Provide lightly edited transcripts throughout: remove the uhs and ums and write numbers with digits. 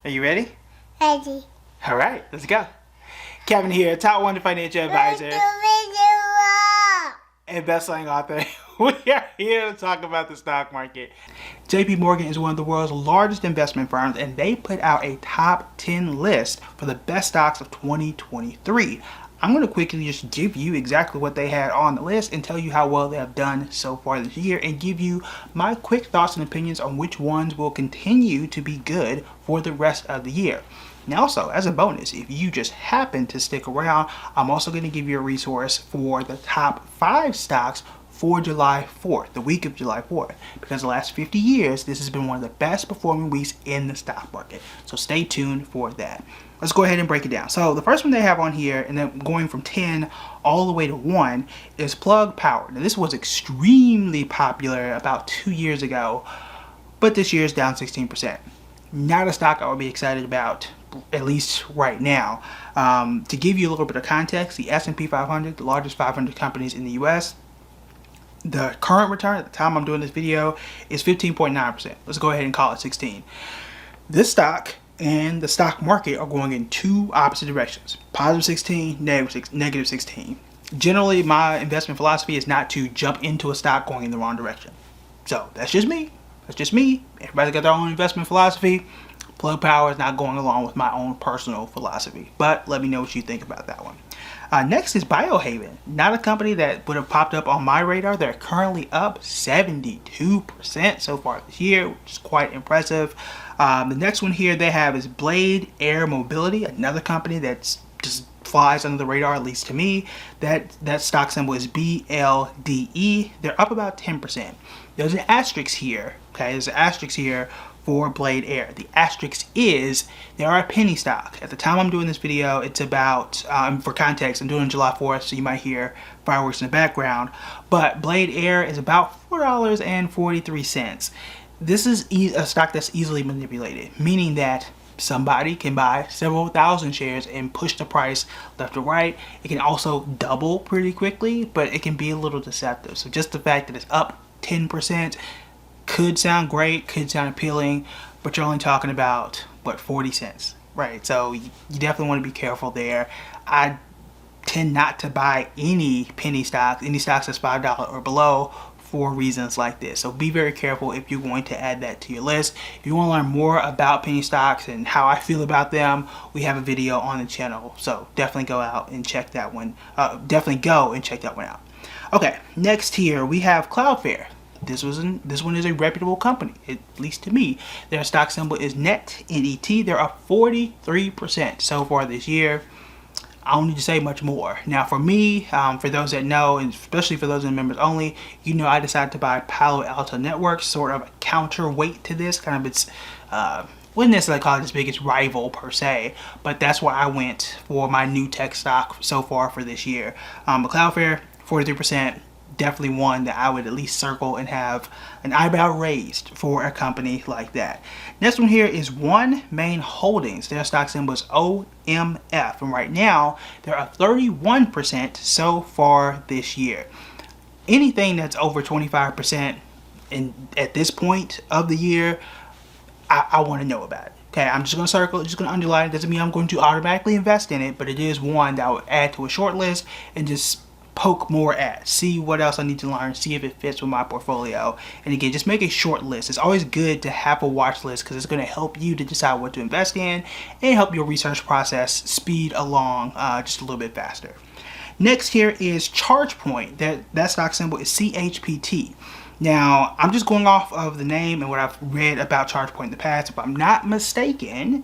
Are you ready? Ready. All right, let's go. Kevin here, Top 1 Financial Advisor and best-selling author. We are here to talk about the stock market. JP Morgan is one of the world's largest investment firms, and they put out a top 10 list for the best stocks of 2023. I'm going to quickly just give you exactly what they had on the list and tell you how well they have done so far this year and give you my quick thoughts and opinions on which ones will continue to be good for the rest of the year. Now also, as a bonus, if you just happen to stick around, I'm also going to give you a resource for the top 5 stocks for July 4th, the week of July 4th, because the last 50 years, this has been one of the best performing weeks in the stock market. So stay tuned for that. Let's go ahead and break it down. So the first one they have on here, and then going from 10 all the way to 1, is Plug Power. Now this was extremely popular about 2 years ago, but this year is down 16%. Not a stock I would be excited about, at least right now. To give you a little bit of context, the S&P 500, the largest 500 companies in the US, the current return at the time I'm doing this video is 15.9%. Let's go ahead and call it 16. This stock and the stock market are going in two opposite directions. Positive 16, negative 16. Generally, my investment philosophy is not to jump into a stock going in the wrong direction. So that's just me. That's just me. Everybody's got their own investment philosophy. Plug Power is not going along with my own personal philosophy. But let me know what you think about that one. Next is Biohaven. Not a company that would have popped up on my radar. They're currently up 72% so far this year, which is quite impressive. The next one here they have is Blade Air Mobility, another company that's just flies under the radar, at least to me. That stock symbol is BLDE. They're up about 10%. There's an asterisk here. Okay, there's an asterisk here for Blade Air. The asterisk is they are a penny stock. At the time I'm doing this video, it's about, for context, I'm doing it July 4th, so you might hear fireworks in the background. But Blade Air is about $4.43. This is a stock that's easily manipulated, meaning that somebody can buy several thousand shares and push the price left or right. It can also double pretty quickly, but it can be a little deceptive. So just the fact that it's up 10% could sound great, could sound appealing, but you're only talking about, what, 40 cents, right? So you definitely want to be careful there. I tend not to buy any penny stocks, any stocks that's $5 or below, for reasons like this. So be very careful if you're going to add that to your list. If you want to learn more about penny stocks and how I feel about them, we have a video on the channel. So definitely go out and check that one. Definitely go and check that one out. Okay, next here we have Cloudflare. This one is a reputable company, at least to me. Their stock symbol is NET, N-E-T. They're up 43% so far this year. I don't need to say much more. Now for me, for those that know, and especially for those in members only, you know I decided to buy Palo Alto Networks, sort of a counterweight to this, kind of its, wouldn't necessarily call it its biggest rival per se, but that's why I went for my new tech stock so far for this year. But Cloudflare, 43%. Definitely one that I would at least circle and have an eyebrow raised for a company like that. Next one here is OneMain Holdings. Their stock symbol is OMF, and right now they're up 31% so far this year. Anything that's over 25% at this point of the year, I want to know about it. Okay, I'm just going to circle, just going to underline it. Doesn't mean I'm going to automatically invest in it, but it is one that I would add to a short list and just poke more at, see what else I need to learn, see if it fits with my portfolio. And again, just make a short list. It's always good to have a watch list because it's going to help you to decide what to invest in and help your research process speed along just a little bit faster. Next here is ChargePoint. That stock symbol is CHPT. Now, I'm just going off of the name and what I've read about ChargePoint in the past. If I'm not mistaken,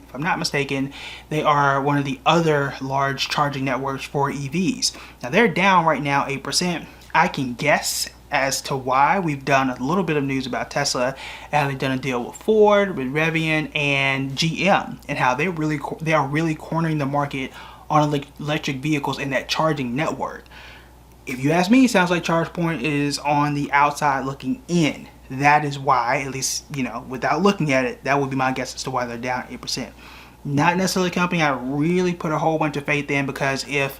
they are one of the other large charging networks for EVs. Now, they're down right now 8%. I can guess as to why. We've done a little bit of news about Tesla, and they've done a deal with Ford, with Rivian, and GM, and how they are really cornering the market on electric vehicles in that charging network. If you ask me, it sounds like ChargePoint is on the outside looking in. That is why, at least, you know, without looking at it, that would be my guess as to why they're down 8%. Not necessarily a company I really put a whole bunch of faith in, because if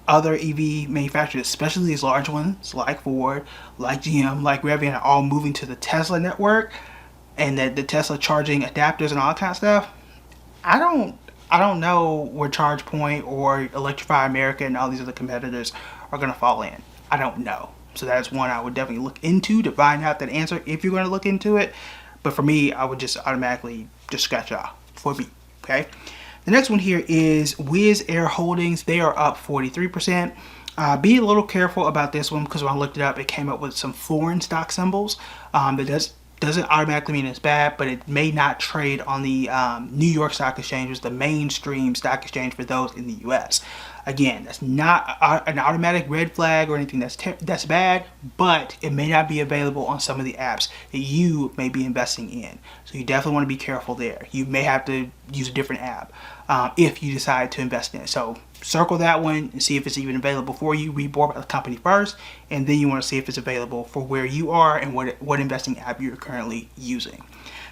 other EV manufacturers, especially these large ones like Ford, like GM, like Rivian, are all moving to the Tesla network, and that the Tesla charging adapters and all that kind of stuff, I don't know where ChargePoint or Electrify America and all these other competitors are going to fall in. I don't know. So that's one I would definitely look into to find out that answer if you're going to look into it. But for me, I would just automatically just scratch it off for me. Okay. The next one here is Wizz Air Holdings. They are up 43%. Be a little careful about this one because when I looked it up, it came up with some foreign stock symbols. That doesn't automatically mean it's bad, but it may not trade on the New York Stock Exchange, which is the mainstream stock exchange for those in the U.S. Again, that's not an automatic red flag or anything that's bad, but it may not be available on some of the apps that you may be investing in. So you definitely want to be careful there. You may have to use a different app if you decide to invest in it. So circle that one and see if it's even available for you. Read more about the company first, and then you want to see if it's available for where you are and what investing app you're currently using.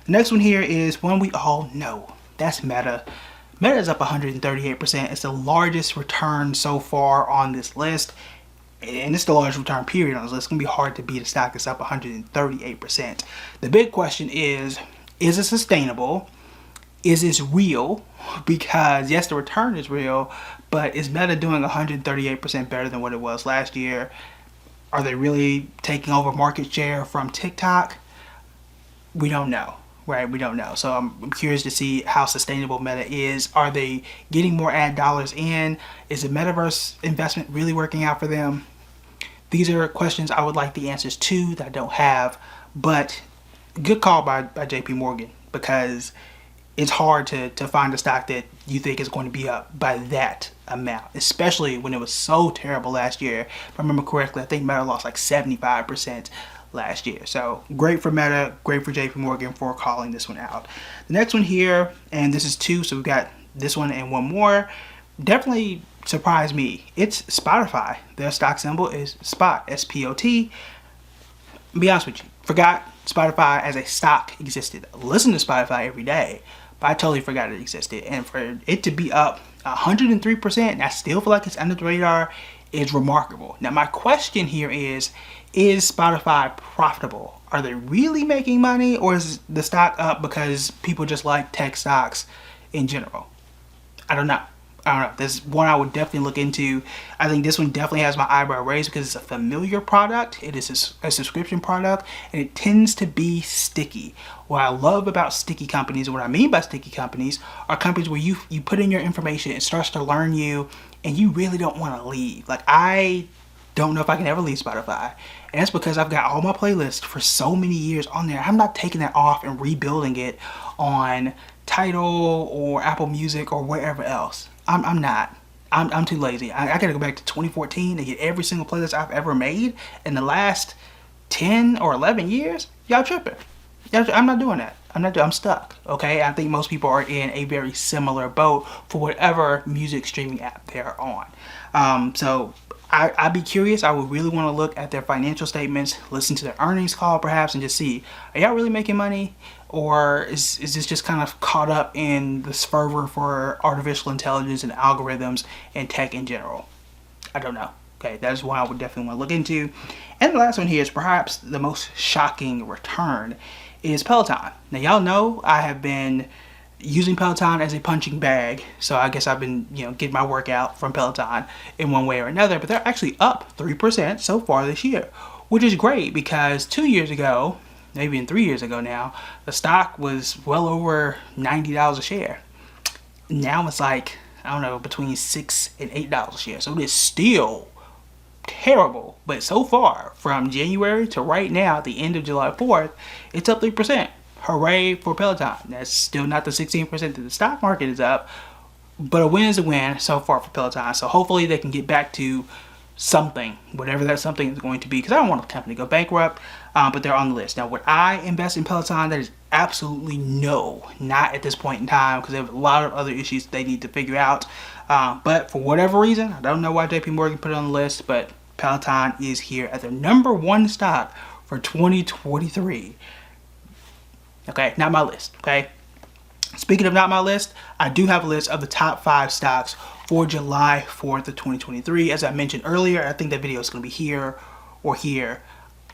The next one here is one we all know. That's Meta. Meta is up 138%. It's the largest return so far on this list, and it's the largest return period on this list. It's going to be hard to beat a stock that's up 138%. The big question is it sustainable? Is this real? Because yes, the return is real, but is Meta doing 138% better than what it was last year? Are they really taking over market share from TikTok? We don't know, right? We don't know. So I'm curious to see how sustainable Meta is. Are they getting more ad dollars in? Is the metaverse investment really working out for them? These are questions I would like the answers to that I don't have, but good call by JP Morgan, because it's hard to find a stock that you think is going to be up by that amount, especially when it was so terrible last year. If I remember correctly, I think Meta lost like 75% last year. So great for Meta, great for JP Morgan for calling this one out. The next one here, and this is two, so we've got this one and one more, definitely surprised me. It's Spotify. Their stock symbol is SPOT, S-P-O-T. Be honest with you, forgot Spotify as a stock existed. I listen to Spotify every day, but I totally forgot it existed. And for it to be up 103%, and I still feel like it's under the radar, is remarkable. Now my question here is Spotify profitable? Are they really making money, or is the stock up because people just like tech stocks in general? I don't know. This is one I would definitely look into. I think this one definitely has my eyebrow raised because it's a familiar product. It is a subscription product, and it tends to be sticky. What I love about sticky companies, and what I mean by sticky companies, are companies where you put in your information, it starts to learn you, and you really don't want to leave. Like, I don't know if I can ever leave Spotify. And that's because I've got all my playlists for so many years on there. I'm not taking that off and rebuilding it on Tidal or Apple Music or wherever else. I'm not. I'm too lazy. I gotta go back to 2014 and get every single playlist I've ever made in the last 10 or 11 years. Y'all tripping. I'm not doing that. I'm stuck. Okay. I think most people are in a very similar boat for whatever music streaming app they're on. So I'd be curious. I would really want to look at their financial statements, listen to their earnings call perhaps, and just see, are y'all really making money? Or is this just kind of caught up in this fervor for artificial intelligence and algorithms and tech in general? I don't know. Okay, that's one I would definitely want to look into. And the last one here is perhaps the most shocking return is Peloton. Now y'all know I have been using Peloton as a punching bag, so I guess I've been getting my workout from Peloton in one way or another, but they're actually up 3% so far this year, which is great because 2 years ago, maybe even 3 years ago now, the stock was well over $90 a share. Now it's like, I don't know, between $6 and $8 a share. So it is still terrible. But so far, from January to right now, at the end of July 4th, it's up 3%. Hooray for Peloton. That's still not the 16% that the stock market is up, but a win is a win so far for Peloton. So hopefully they can get back to something, whatever that something is going to be, because I don't want the company to go bankrupt, but they're on the list. Now, would I invest in Peloton? That is absolutely no, not at this point in time, because they have a lot of other issues they need to figure out. But for whatever reason, I don't know why JP Morgan put it on the list, but Peloton is here as their number one stock for 2023. Okay, not my list, okay? Speaking of not my list, I do have a list of the top 5 stocks for July 4th of 2023. As I mentioned earlier, I think that video is going to be here or here.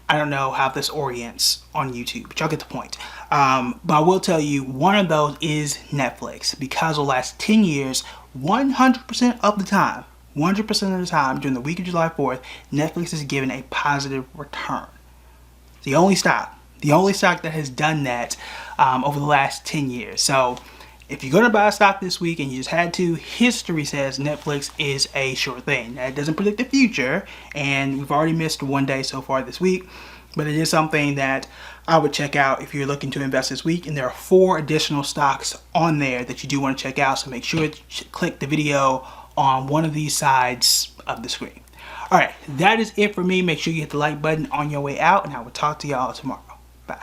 I don't know how this orients on YouTube, but y'all get the point. But I will tell you, one of those is Netflix, because the last 10 years, 100% of the time, 100% of the time during the week of July 4th, Netflix has given a positive return. The only stock that has done that over the last 10 years. So if you're going to buy a stock this week and you just had to, history says Netflix is a sure thing. That doesn't predict the future, and we've already missed one day so far this week, but it is something that I would check out if you're looking to invest this week. And there are 4 additional stocks on there that you do want to check out, so make sure to click the video on one of these sides of the screen. All right, that is it for me. Make sure you hit the like button on your way out, and I will talk to y'all tomorrow. Bye.